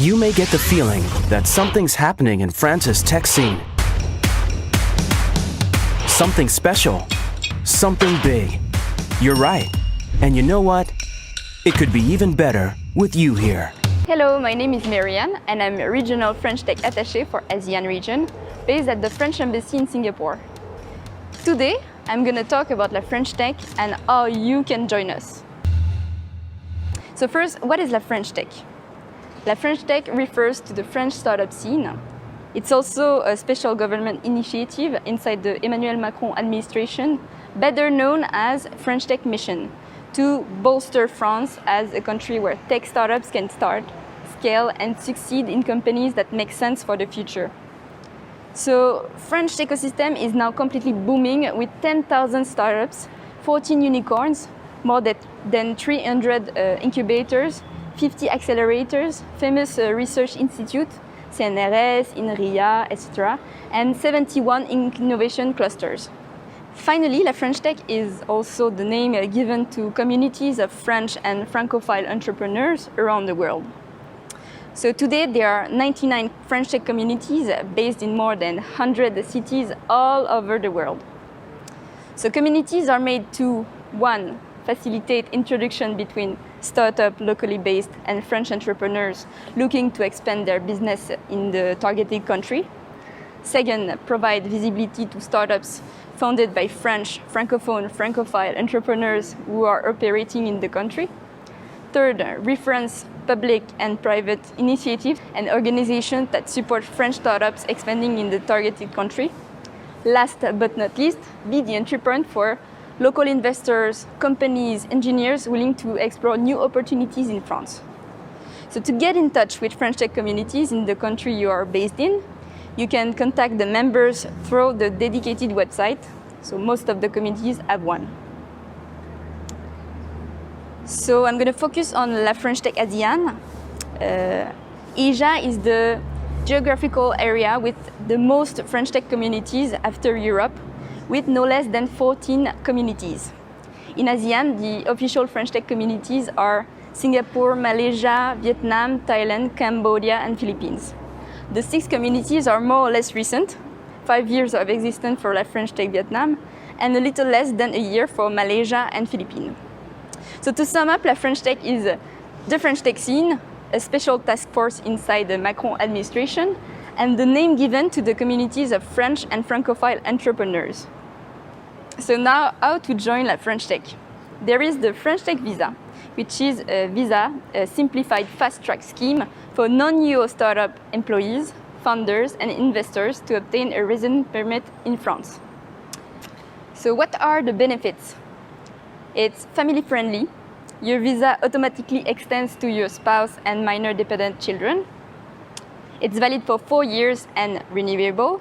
You may get the feeling that something's happening in France's tech scene. Something special, something big. You're right. And you know what? It could be even better with you here. Hello, my name is Marianne and I'm a regional French tech attaché for ASEAN region based at the French Embassy in Singapore. Today, I'm going to talk about La French Tech and how you can join us. So first, what is La French Tech? La French Tech refers to the French startup scene. It's also a special government initiative inside the Emmanuel Macron administration, better known as French Tech Mission, to bolster France as a country where tech startups can start, scale, and succeed in companies that make sense for the future. So, French ecosystem is now completely booming with 10,000 startups, 14 unicorns, more than 300 incubators, 50 accelerators, famous research institutes, CNRS, INRIA, etc., and 71 innovation clusters. Finally, La French Tech is also the name given to communities of French and Francophile entrepreneurs around the world. So today there are 99 French tech communities based in more than 100 cities all over the world. So communities are made to, 1, facilitate introduction between startup locally based and French entrepreneurs looking to expand their business in the targeted country. Second, provide visibility to startups founded by French, Francophone, Francophile entrepreneurs who are operating in the country. Third, reference public and private initiatives and organizations that support French startups expanding in the targeted country. Last but not least, be the entrepreneur for local investors, companies, engineers willing to explore new opportunities in France. So to get in touch with French tech communities in the country you are based in, you can contact the members through the dedicated website. So most of the communities have one. So I'm going to focus on La French Tech ASEAN. Asia is the geographical area with the most French tech communities after Europe, with no less than 14 communities. In ASEAN, the official French tech communities are Singapore, Malaysia, Vietnam, Thailand, Cambodia, and Philippines. The 6 communities are more or less recent, 5 years of existence for La French Tech Vietnam, and a little less than a year for Malaysia and Philippines. So to sum up, La French Tech is the French tech scene, a special task force inside the Macron administration, and the name given to the communities of French and Francophile entrepreneurs. So now, how to join La French Tech? There is the French Tech Visa, which is a visa, a simplified fast-track scheme for non-EU startup employees, founders, and investors to obtain a residence permit in France. So what are the benefits? It's family-friendly. Your visa automatically extends to your spouse and minor dependent children. It's valid for 4 years and renewable.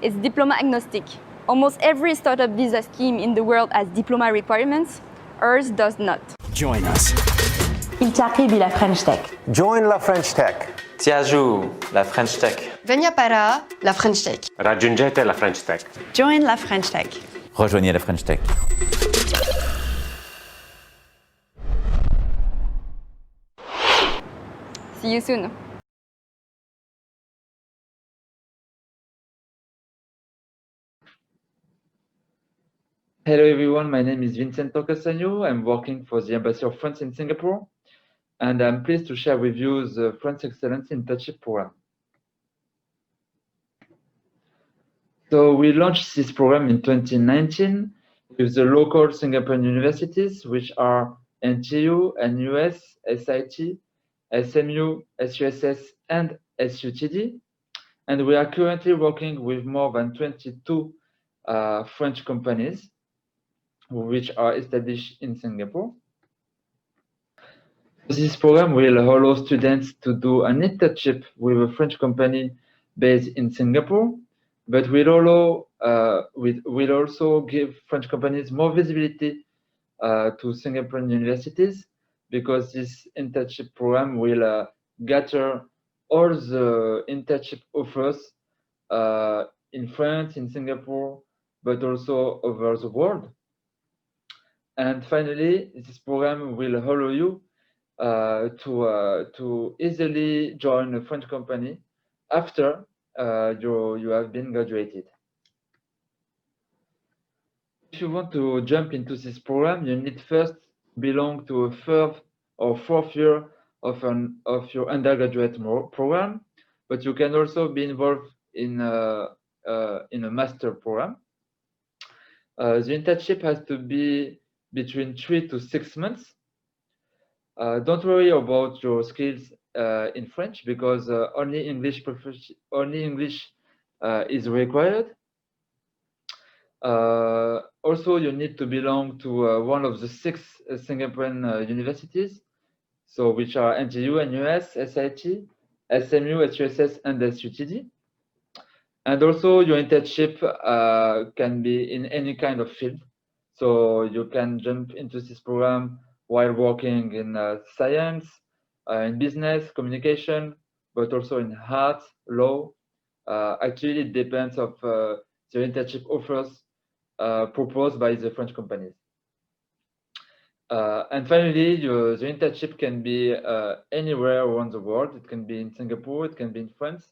It's diploma agnostic. Almost every startup visa scheme in the world has diploma requirements. Ours does not. Join us. Il ci arrivi la French Tech. Join La French Tech. Tiajou, La French Tech. Venia para La French Tech. Raggiungete La French Tech. Join La French Tech. Rejoignez la French Tech. See you soon. Hello everyone, my name is Vincento Castaño. I'm working for the Embassy of France in Singapore, and I'm pleased to share with you the France Excellence Internship Program. So we launched this program in 2019 with the local Singaporean universities, which are NTU, NUS, SIT, SMU, SUSS, and SUTD. And we are currently working with more than 22 French companies which are established in Singapore. This program will allow students to do an internship with a French company based in Singapore, but will also give French companies more visibility to Singaporean universities, because this internship program will gather all the internship offers in France, in Singapore, but also over the world. And finally, this program will allow you to easily join a French company after you have been graduated. If you want to jump into this program, you need first belong to a third or fourth year of your undergraduate program, but you can also be involved in a master program. The internship has to be between 3 to 6 months. Don't worry about your skills in French because only English is required. Also, you need to belong to one of the 6 Singaporean universities, so which are NTU, NUS, SIT, SMU, HUSS, and SUTD. And also, your internship can be in any kind of field. So you can jump into this program while working in science, in business, communication, but also in art, law. Actually, it depends of the internship offers proposed by the French companies. And finally, the internship can be anywhere around the world. It can be in Singapore, it can be in France,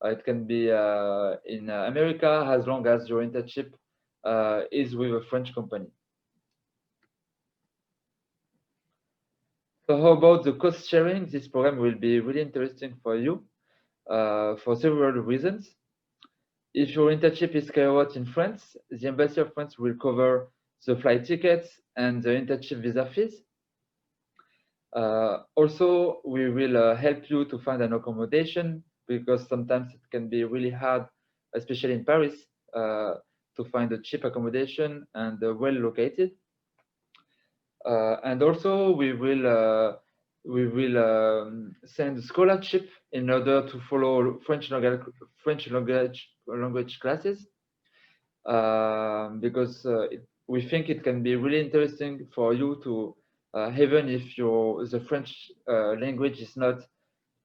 it can be in America, as long as your internship is with a French company. So how about the cost sharing? This program will be really interesting for you for several reasons. If your internship is carried out in France, the Embassy of France will cover the flight tickets and the internship visa fees. Also, we will help you to find an accommodation because sometimes it can be really hard, especially in Paris, to find a cheap accommodation and well located. And also, we will send a scholarship in order to follow French language classes because we think it can be really interesting for you to, even if the French language is not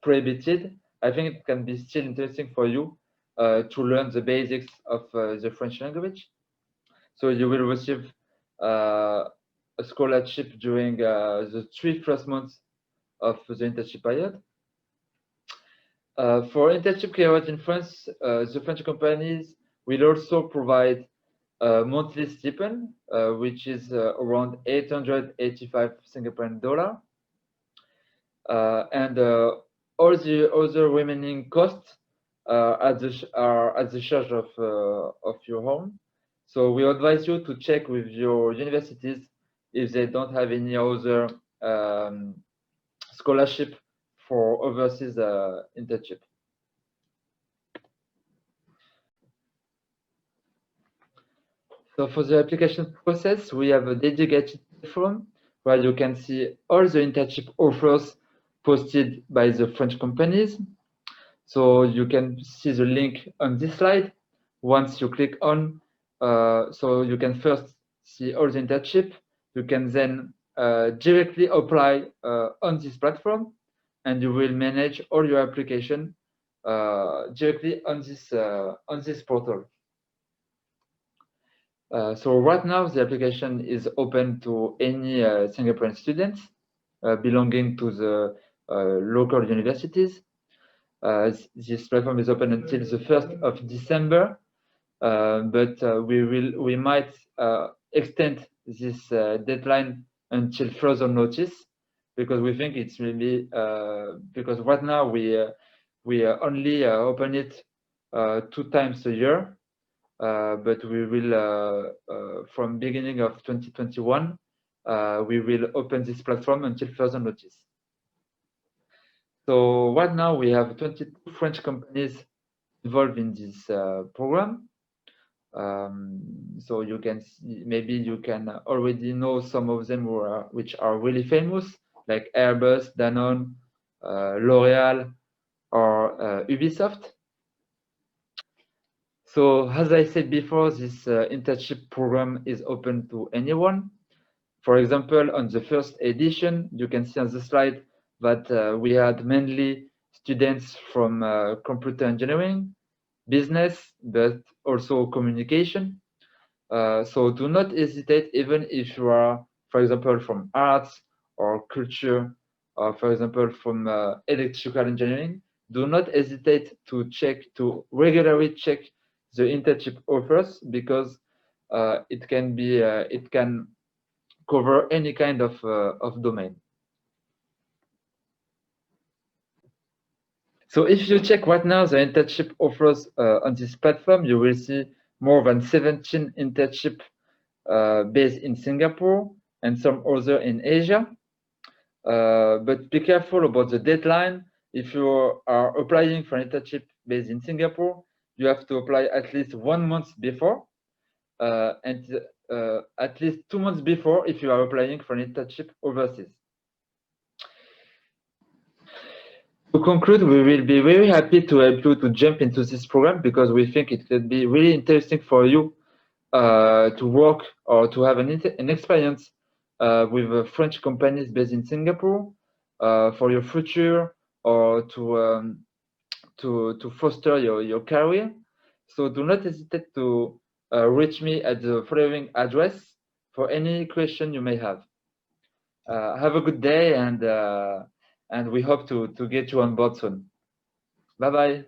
prohibited, I think it can be still interesting for you to learn the basics of the French language. So you will receive a scholarship during the 3 first months of the internship period. For internship carried in France, the French companies will also provide a monthly stipend, which is around 885 Singaporean dollar. And all the other remaining costs are at the charge of your home. So we advise you to check with your universities if they don't have any other scholarship for overseas internship. So for the application process, we have a dedicated form where you can see all the internship offers posted by the French companies. So you can see the link on this slide. Once you click on, so you can first see all the internship. You can then directly apply on this platform, and you will manage all your application directly on this portal. So right now, the application is open to any Singaporean students belonging to the local universities. This platform is open until the 1st of December, but we might extend this deadline until further notice because we think it's really because right now we only open it 2 times a year. But we will, from beginning of 2021, we will open this platform until further notice. So right now we have 22 French companies involved in this program. So you can see, maybe you can already know some of them which are really famous, like Airbus, Danone, L'Oréal, or Ubisoft. So as I said before, this internship program is open to anyone. For example, on the first edition, you can see on the slide that we had mainly students from computer engineering, business, but also communication. So do not hesitate, even if you are, for example, from arts or culture or for example from electrical engineering, do not hesitate to regularly check the internship offers, because it can cover any kind of domain. So if you check right now the internship offers on this platform, you will see more than 17 internship based in Singapore and some other in Asia. But be careful about the deadline. If you are applying for an internship based in Singapore, you have to apply at least 1 month before, and at least 2 months before if you are applying for an internship overseas. To conclude, we will be very happy to help you to jump into this program, because we think it could be really interesting for you to work or to have an experience with French companies based in Singapore for your future, or to foster your career. So do not hesitate to reach me at the following address for any question you may have. Have a good day, and we hope to get you on board soon. Bye-bye.